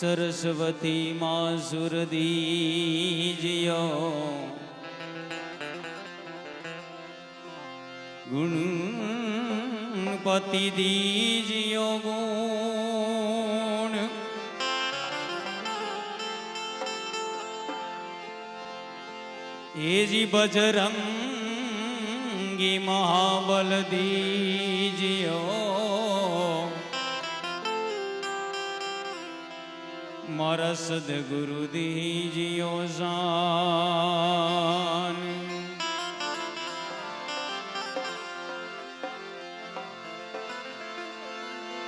સરસ્વતી માં સુરદીજ્યો ગુણપતિ દીજ્યો ગુણ એજી બજરંગી મહાબલ દીજ્યો મારા સદગુરુ દીજ્યો જાન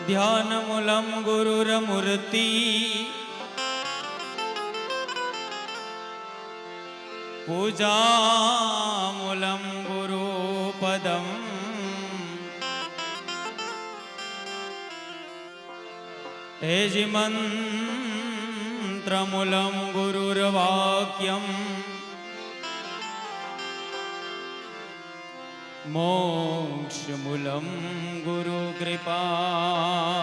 ધ્યાન મૂલમ ગુરુર મૂર્તિ પૂજા મૂલમ ગુરુ પદમ તેજી મંત્રમૂલમ ગુરુર્વાક્યમ મોક્ષમૂલમ ગુરુ કૃપા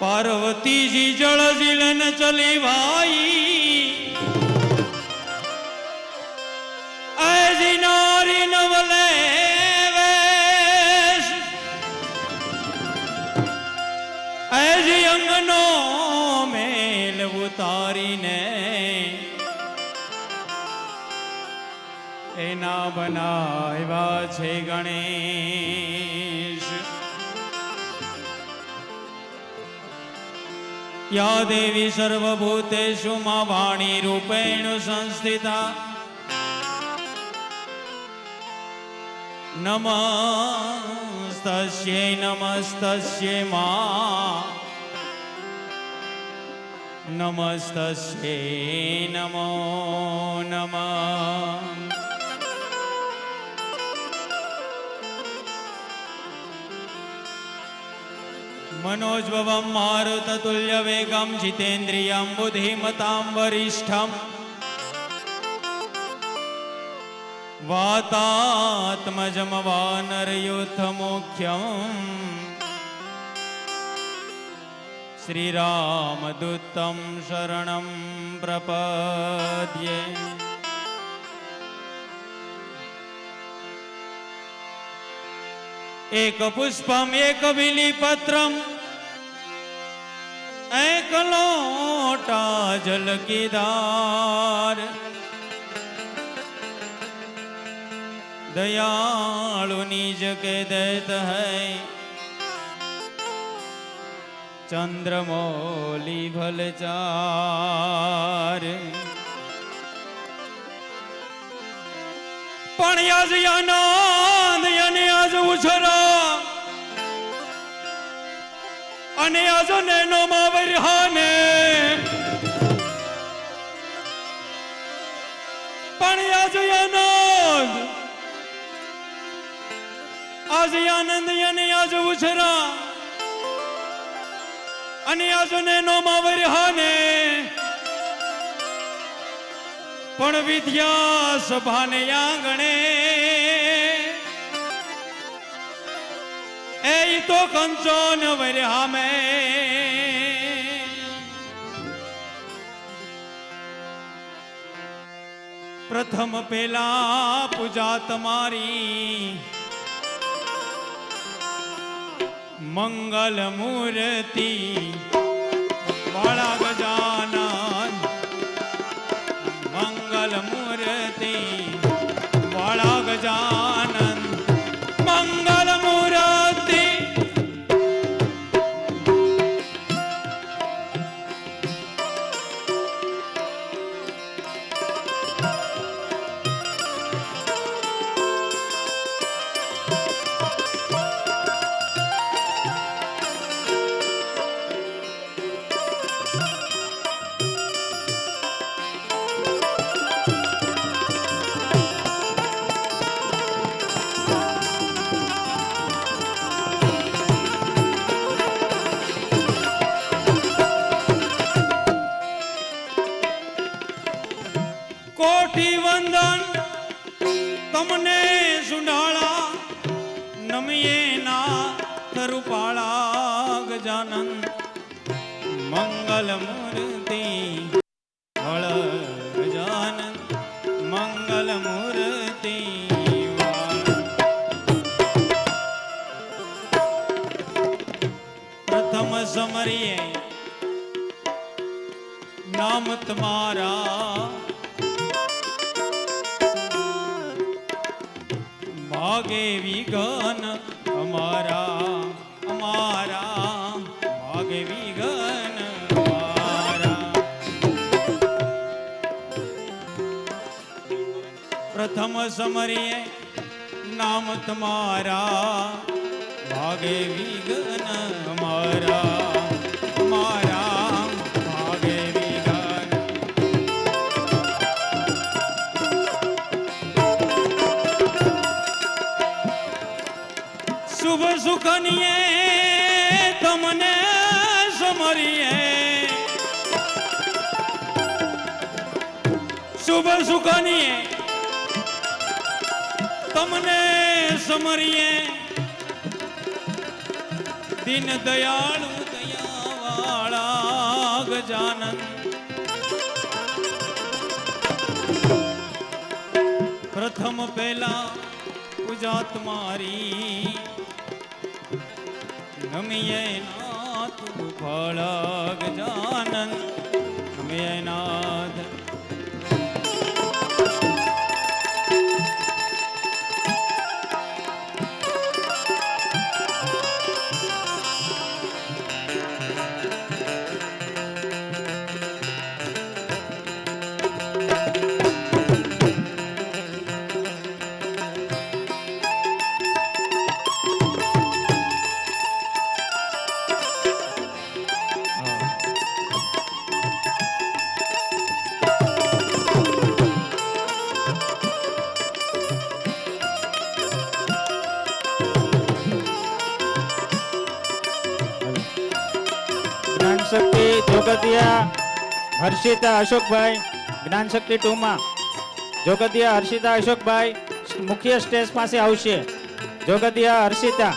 પાર્વતીજી જળ જીલન ચલી ભાઈ એજી નારી નવલે વેશ એજી અંગનો મેલ ઉતારીને એના બનાવ્યા છે ગણેશ યા દેવી સર્વભૂતેષુ માં વાણી રૂપેણ સંસ્થિતા નમસ્તસ્યૈ નમસ્તસ્યૈ માં નમસ્તસ્યૈ નમો નમઃ मनोज्वं मारुततुल्यवेगं जितेन्द्रियं बुद्धिमतां वरिष्ठं वातात्मजं वानरयूथमुख्यं श्रीरामदूतं शरणं प्रपद्ये एक पुष्पम एक बिलीपत्रम एक लोटा जल की धार दयालु निज के दैत है चंद्रमौली भलचार पण યાજ્ઞાનંદ યને આજ ઉછરા અને આજ નેનો માવરહાને પણ યાજ્ઞાનંદ આનંદ યને આજ ઉછરા અને આજ નેનો માવરહાને પણ વિદ્યા સભાને આંગણે એ તો કંચન વર્યા મેં પ્રથમ પેલા પૂજા તમારી મંગલ મૂર્તિ વાળા ગજાનન મંગલ મૂર્તિ વાળા ગજાનન મંગલ મૂર્તિ કોઠી વંદન તમને સુંડાળા નમીએ નાથ રૂપાળા ગજાનન મંગલ મૂર્તિ વળ ગજાનન મંગલ મૂર્તિ પ્રથમ સમરીએ નામ તમારા ભાગે વિઘન અમારા અમારા ભાગે વિઘન અમારા પ્રથમ સમરીએ નામ તમારા ભાગે વિઘન અમારા અમારા ભાગે વિઘન શુભ સુખનીએ તમને સમરીએ શુભ સુખનીએ તમને સમરીએ દીન દયાળુ દયાવાળા ગજાનન પ્રથમ પહેલા પૂજા તમારી નમીએ નાથ રૂપાળા ગજાનન નમીએ નાથ જ્ઞાનશક્તિ જોગતિયા હર્ષિતા અશોકભાઈ જ્ઞાનશક્તિ 2 માં જોગતિયા હર્ષિતા અશોકભાઈ મુખ્ય સ્ટેજ પાસે આવશે. જોગતિયા હર્ષિતા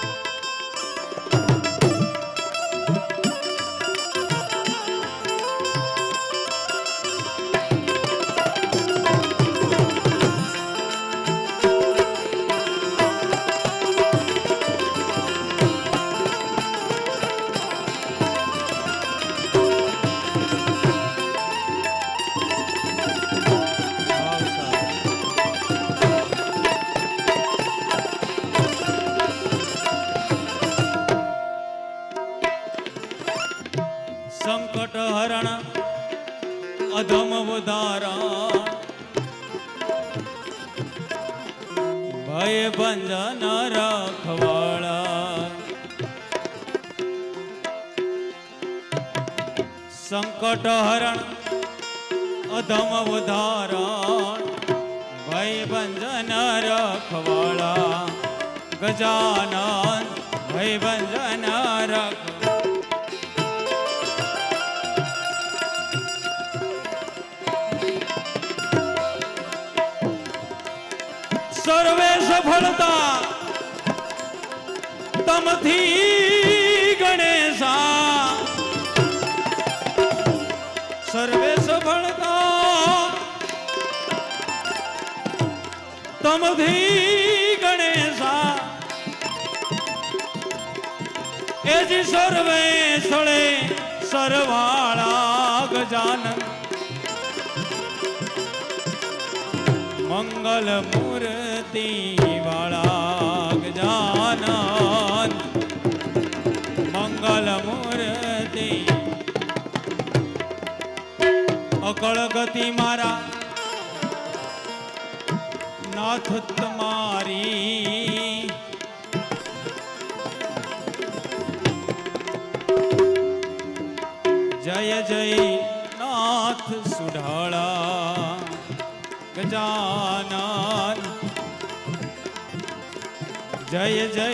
સંકટ હરણ અધમ ઉદારણ ભય ભંજન રખવાળા સંકટ હરણ અધમ ઉદારણ ભય ભંજન રખવાળા ગજાનન ભય ભંજન રખ સર્વે સફળતા તમથી ગણેશા સર્વે સફળતા તમથી ગણેશા એ જ સર્વે સ્થળે સરવાળા ગજાનન મંગલ મૂર્તિ વાળા ગજાનન મંગલ મૂર્તિ અકળ ગતિ મારા નાથ તમારી જય જય નાથ સુઢાળા ગજાનન જય જય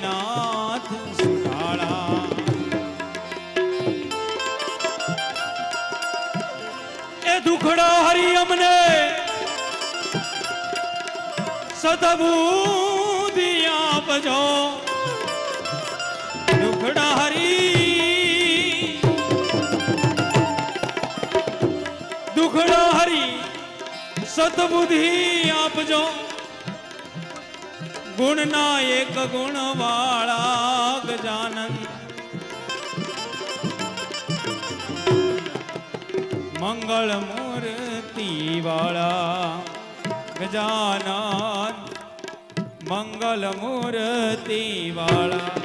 નાથ સુઢાળા એ દુખડો હરી અમને સદબુદ્ધિ આપો આપજો દુખડા હરી દુખડા હરી સતબુદ્ધિ આપજો ગુણના એક ગુણ વાળા ગજાનન મંગળ મૂર્તિ વાળા ગજાનન મંગલ મૂર્તિ વાળા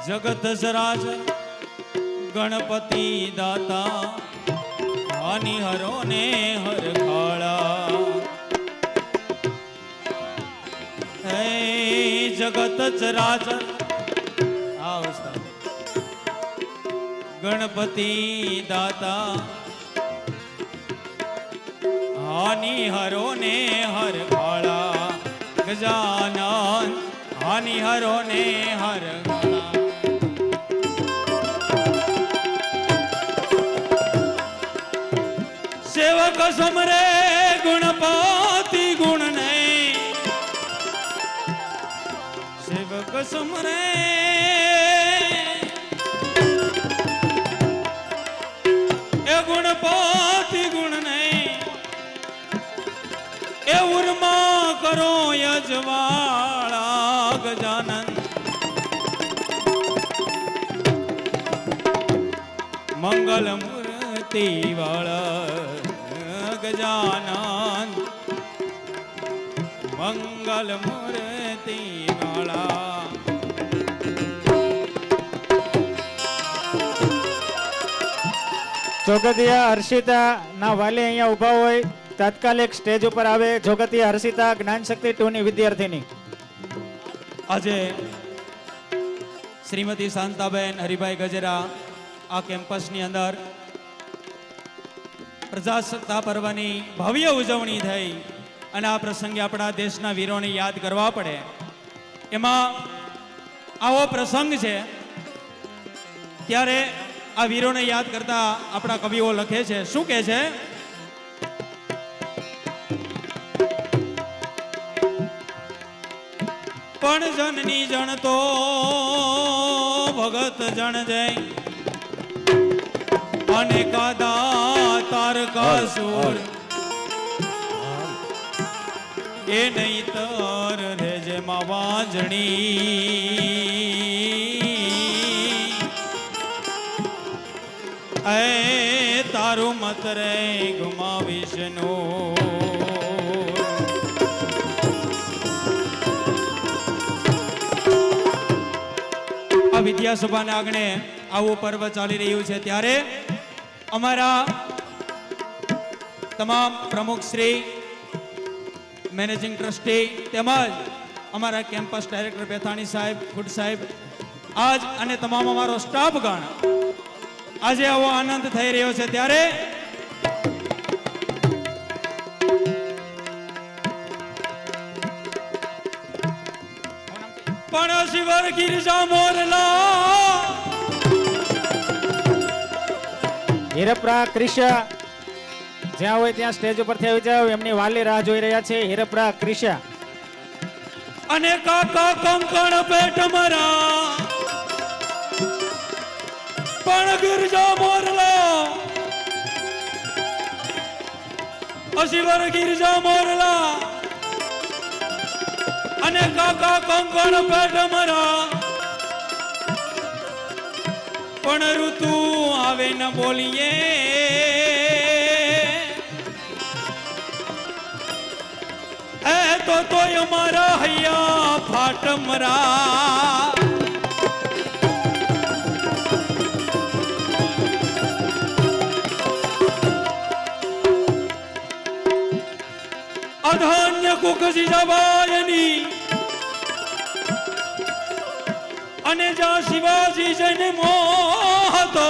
જગત સરાજ ગણપતિ દાતા હાનિ હરો ને હર ખાળા હે જગત ચરાચર ગણપતિ દાતા હાનિ હરો ને હર ખાળા ગજાનન હાનિ હરો ને હર ખાળા સેવક સમરે ગુણપતિ ગુણ નહીં સેવક સમરે એ ગુણપતિ ગુણ નહીં એ ઉર્મા કરો યજવાળા ગજાનન મંગલ મૂર્તિ વાળા ગજાનન મંગલ મૂર્તિ વાળા જોગતિયા હર્ષિતા ના વાલી અહીંયા ઉભા હોય તાત્કાલિક સ્ટેજ ઉપર આવે. જોગતિયા હર્ષિતા જ્ઞાનશક્તિ 2 ની વિદ્યાર્થીની. આજે શ્રીમતી શાંતાબેન હરિભાઈ ગજેરા આ કેમ્પસની અંદર પ્રજાસત્તાક પર્વની ભવ્ય ઉજવણી થઈ અને આ પ્રસંગે આપણા દેશના વીરોને યાદ કરવા પડે એમાં આવો પ્રસંગ છે ત્યારે આ વીરોને યાદ કરતા આપણા કવિઓ લખે છે. શું કહે છે? પણ જનની જણ તો ભગત જણ જય અને કાદા તારકાસુર એ નહીં તર રે જેમાં વાંજણી એ તારું મત રે ગુમાવીશ નો. આ વિદ્યાસભાના આંગણે આવું પર્વ ચાલી રહ્યું છે ત્યારે અમારા તમામ પ્રમુખ શ્રી, મેનેજિંગ ટ્રસ્ટી તેમજ અમારા કેમ્પસ ડાયરેક્ટર પેથાણી સાહેબ, ખુદ સાહેબ આજ અને તમામ અમારો સ્ટાફગણ આજે આવો આનંદ થઈ રહ્યો છે ત્યારે પણ શિવર ગિરજા મોરલા હિરપ્રા ક્રિશા જ્યાં હોય ત્યાં સ્ટેજ ઉપરથી આવી જાઓ. એમની વાલી રાહ જોઈ રહ્યા છે હિરપરા ક્રિશા. અને કાકા કંકણ પેટ મરા પણ ગિરજા મોરલા અશિવર ગિરજા મોરલા અને કાકા કંકણ પેટ મરા પણ ઋતુ આવે ન બોલીએ તો અમારા હૈયા ફાટમરા અધાન્ય કુકસી જવાયની અને જ્યાં શિવાજી જઈને મોહતો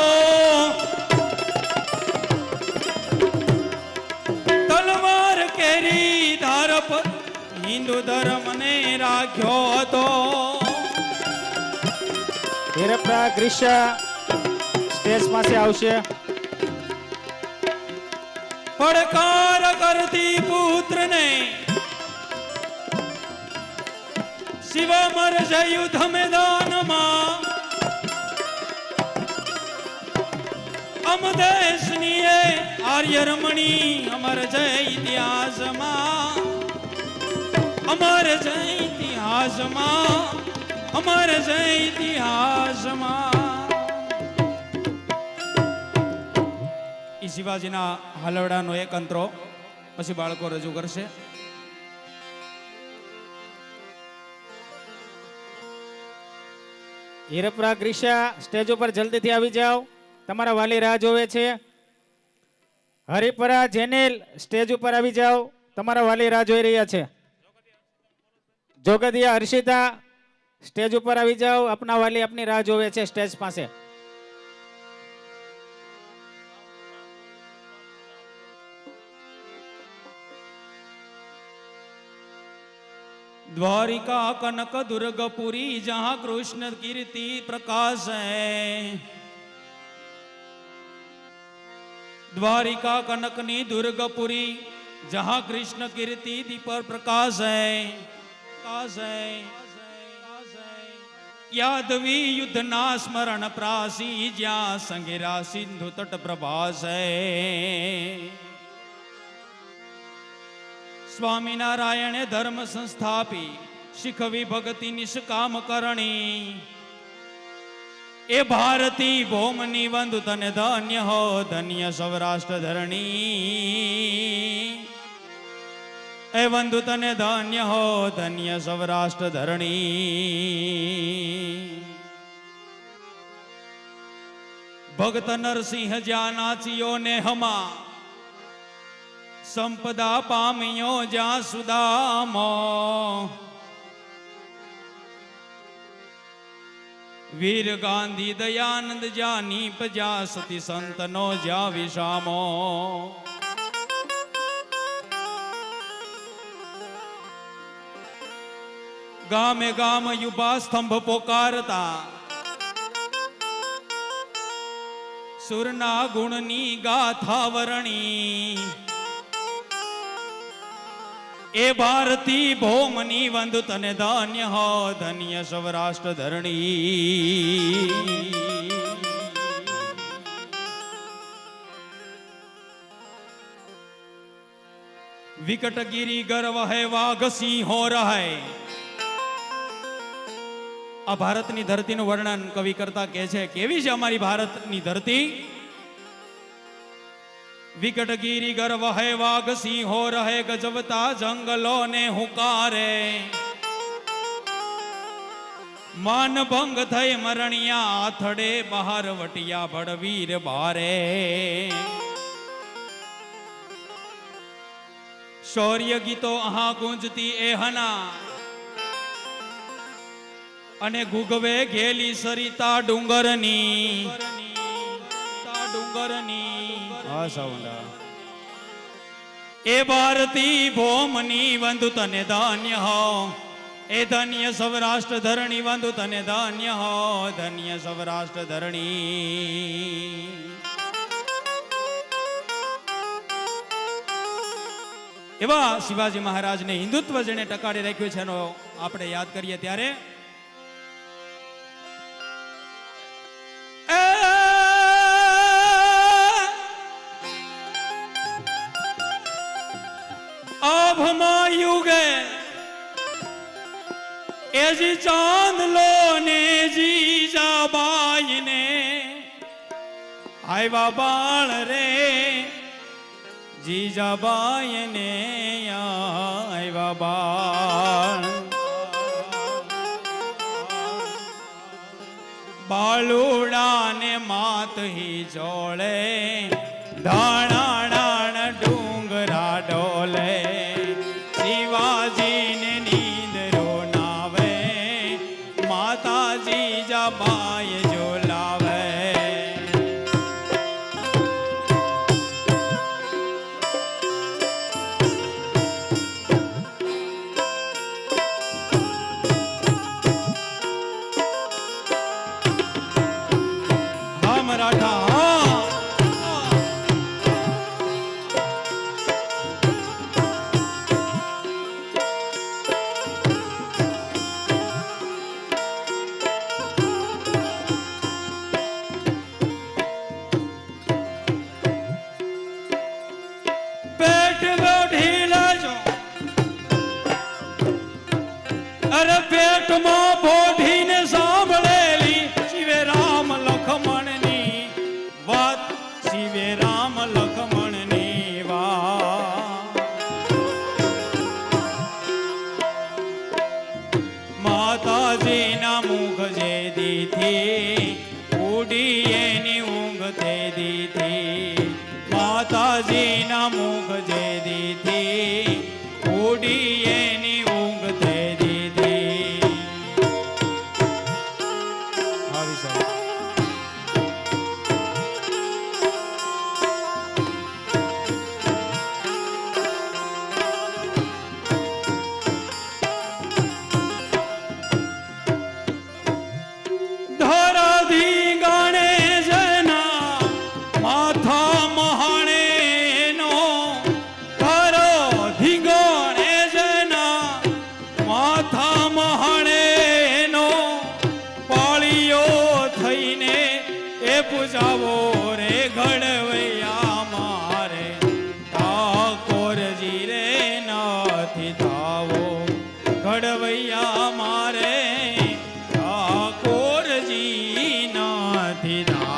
તલવાર કેરી ધાર પર હિન્દુ ધર્મ ને રાખ્યો હતો. હિરપરા ક્રિશા સ્ટેજ પાસે આવશે. પડકાર કરતી પુત્ર ને શિવ મર યુદ્ધ મેદાનમાં અમ દેશની આર્ય રમણી અમર જય ઇતિહાસમાં અમર જય ઇતિહાસમાં અમર જય ઇતિહાસમાં. ઈ શિવાજીના હલવડાનો એક અંતરો પછી બાળકો રજૂ કરશે. હિરપરા ક્રિશા સ્ટેજ ઉપર જલ્દીથી આવી જાઓ. તમારા વાલી રાહ જોવે છે. હરિપરા જેનેલ સ્ટેજ ઉપર આવી જાઓ. તમારા વાલી રાહ જોઈ રહ્યા છે. જોગદિયા હર્ષિતા સ્ટેજ ઉપર આવી જાઓ. આપના વાલી આપની રાહ જોવે છે સ્ટેજ પાસે. द्वारिका कनक दुर्गपुरी जहां कृष्ण कीर्ति प्रकाश है. द्वारिका कनकनी दुर्गपुरी जहां कृष्ण कीर्ति दीप प्रकाश है. यादवी युद्ध ना स्मरण प्रासी ज्या संगेरा सिंधु तट प्रभास है. स्वामीनारायण धर्म संस्थापी शिखवी भक्ति निष्काम करणी ए भारती भौमनी वंदु तने धन्य हो धन्य सौराष्ट्र धरणी. ए वंदु तने धन्य हो धन्य सौराष्ट्र धरणी. भगत नरसिंह ज्ञानाचियो ने हमा संपदा पामियो जा सुदामो. वीर गांधी दयानंद जानी पजा सती संतनो जा विषामो. गामे गाम युवा स्तंभ पोकारता सुरना गुणनी गाथा वरणी. ए भारती भौमनी वंदु तने धन्य हो धन्य सौराष्ट्र धरणी. विकटगिरी गर्व है वाघ सिंहो रहे. आ भारतनी धरतीનું વર્ણન કવિ કરતા કહે છે કેવી છે અમારી ભારતની ધરતી. विकटगिरी गर्व है वाघ सिंहो रहे गजबता जंगलों ने हुकारे. मान भंग थई मरणिया आथड़े बहार वटिया बड़वीर भारे. शौर्य गीतो अहा गुंजती एहना अने गुगवे घेली सरिता डूंगरनी. डूंगरनी ए भारती भौमनी वंदु तने धन्य हो ए धन्य सौराष्ट्र धरणी वंदु तने धन्य हो धन्य सौराष्ट्र धरणी. એવા શિવાજી મહારાજને હિન્દુત્વ જેને ટકાડી રાખ્યું છે એનો આપણે યાદ કરીએ ત્યારે આભમાં યુગે એજી ચાંદલો ને જીજાબાઈ ને આવ્યા બાળ રે જીજાબાઈ ને આવ્યા બાળ બાલુડા ને માત હી જોડે ધાણાણાણ ડુંગરા ડોલે શિવાજી ને નીંદરો નાવે માતાજી જાબાઈ જોલાવે હા મરાઠા અરે પેટમાં બોધીને સાંભળેલી શિવે રામ લખમણની વાત શિવે રામ લખમણની વાત માતાજીના મુખ જે દીધી ઉડી એની ઊંઘ તે દીધી માતાજીના મુખ જે દીધી ઉડી એની ઊંઘ તે પૂજાવો રે ઘડવૈયા મારે ઠાકોરજી રે નથી થાવો ઘડવૈયા મારે ઠાકોરજી નથી થાવો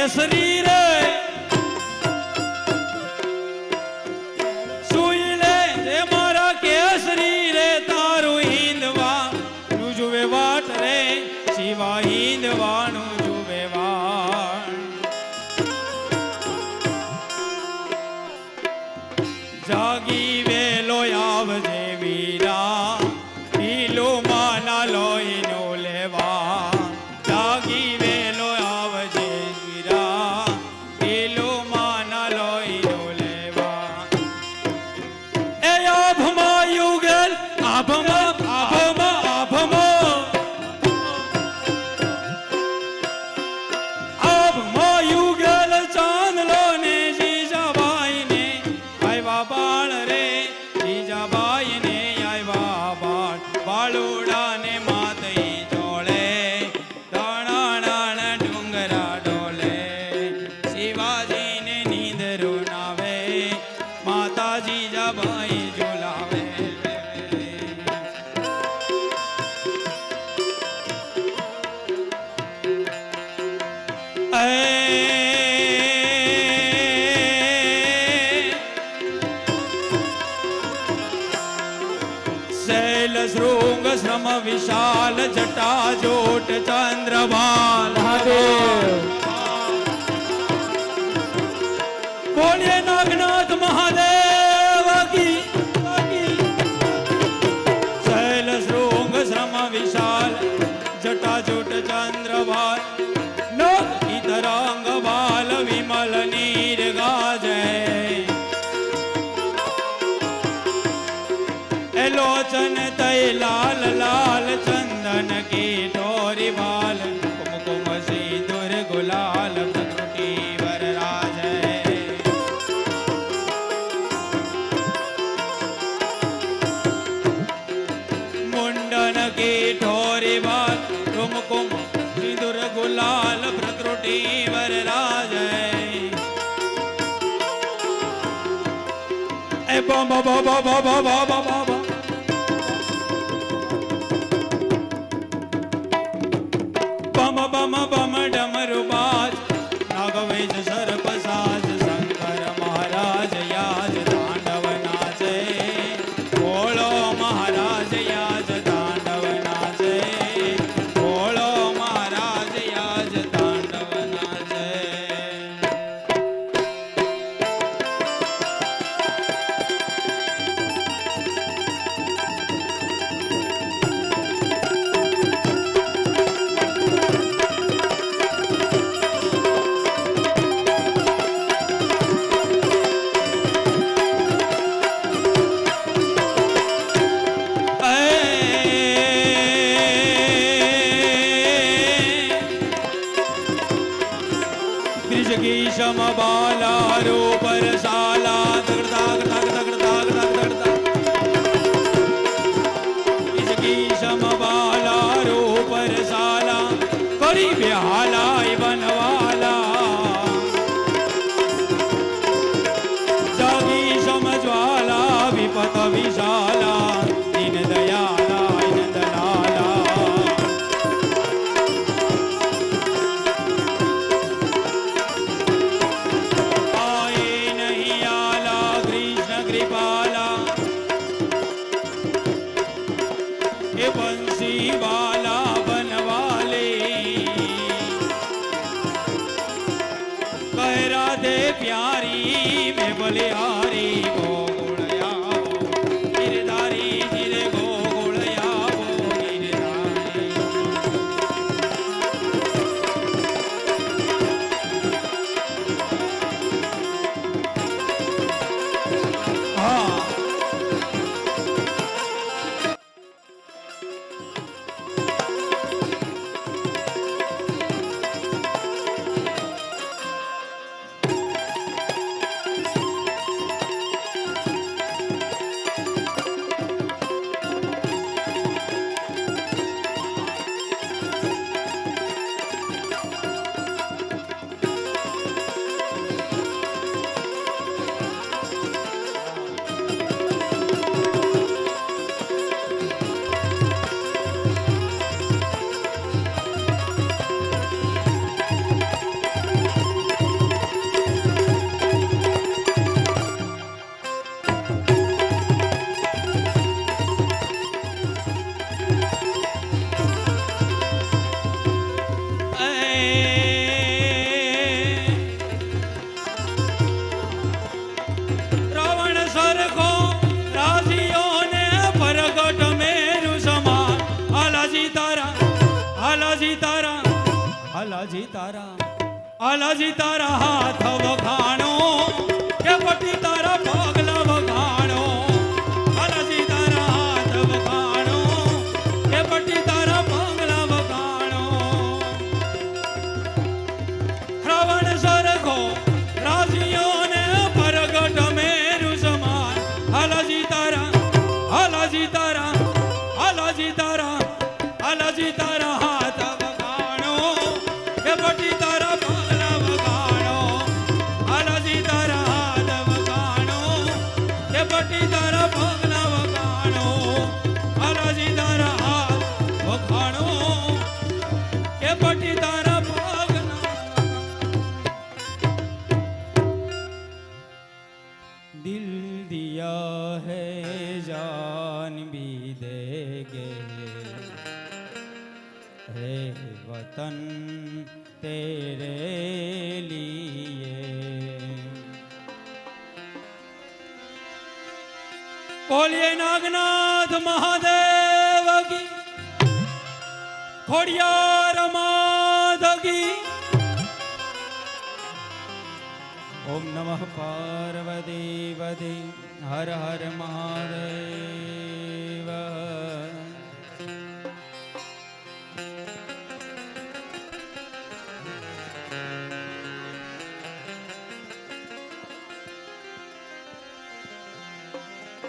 કેસરી રે સુઈ લે જે મારા કેસરી રે તારું હિંદવા નું જુએ વાટ રે શિવા હિંદવાનું જુએ વાટ જાગી વેલો આવજે વીરા પીલો માના લોહી નો લેવા જાગી વેલો આવજે બાળુડા ને માતઈ જોડે ધાણાણાણ ડુંગરા ડોલે શિવાજી ને નીંદરો નાવે માતાજી જાબાઈ જોલાવે शैल श्रृंग श्रम विशाल जटा जोट चंद्रभाल महादेव बोलिए नागनाथ महादेव की शैल श्रृंग श्रम विशाल जटा जोट चंद्रभाल नोक इतरांग बाल विमल नीर गाजय लोचन तय लाल लाल चंदन की डोरी बाल कुमकुम सिंदूर गुलाल त्रुटि वरराज मुंडन की डोरी बाल कुमकुम सिंदूर गुलाल प्रत्रुटि वरराज ए बम बम बम बम बम बम बम बम डमरू बाज नागवेश सर्प साज शंकर महाराज याज तांडव नाचे बोलो महाराज याज तांडव नाचे बोलो महाराज याज तांडव नाचे ब्रिजगीशम बाला रूपर साला दगड़दाग दाग दगड़दाग दाग दगड़दाग ब्रिजगीशम बाला रूपर साला करी बिहाला बनवाला जागी समज्वाला विपत विशाला दीन दयाला दलाला बंसी वाला बनवाले कह राधे प्यारी में बलिहारी गोगुड़याओ गिरधारी जिले गोगुड़याओ गिरधारी हाँ आलाजी तारा हाथ वखाणो के पटी तारा पगला वखाणो आलाजी तारा हाथ वखाणो के पटी तारा पगला वखाणो रावण सरखो राजियों ने परगट मेरु समान आलाजी तारा आलाजी तारा आलाजी तारा आलाजी तारा हाथ वखाणो के पटी तारा पटी तारा पगला वखाणो आलाजी तारा हाथ वखाणो के पटी तारा पगला दिल दिया है जा जान भी देंगे हे वतन तेरे लिए। बोलिए नागनाथ महादेव की, खोड़ियार माध की। ओम नमः पार्वती पते हर हर महादेव।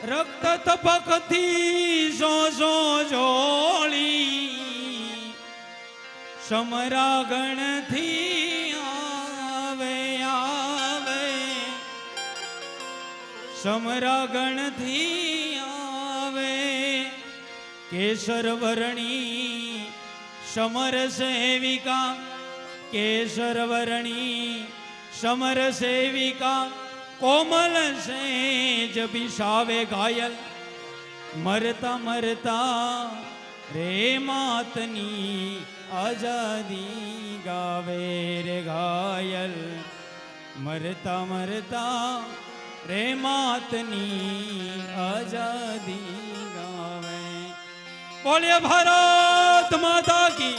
रक्त तपकती जो जो जोड़ी समरा गण थी आवे आवे समरा गण थी आवे केसर वर्णी समर सेविका केसर वर्णी समर सेविका कोमल से जब बिछावे घायल मरता मरता रे मातनी आजादी गावे रे घायल मरता मरता रे मातनी आजादी गावे। बोलिए भारत माता की।